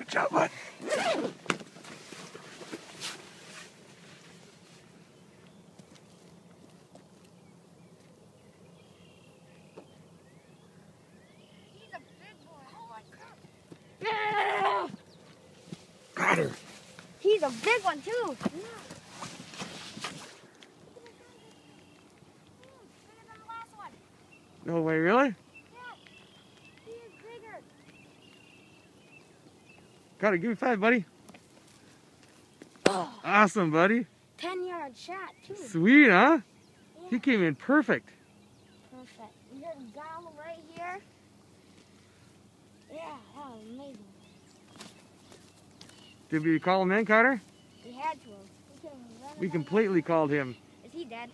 Good job, bud. He's a big boy. Holy crap. Yeah! Got her. He's a big one too. Yeah. Bigger than the last one. No way, really? Yeah. He is bigger. Got it. Give me 5, buddy. Oh. Awesome, buddy. 10-yard shot too. Sweet, huh? Yeah. He came in perfect. Perfect. We got a gobble right here. Yeah, that was amazing. Did we call him in, Carter? We had to. We completely called him. Is he dead?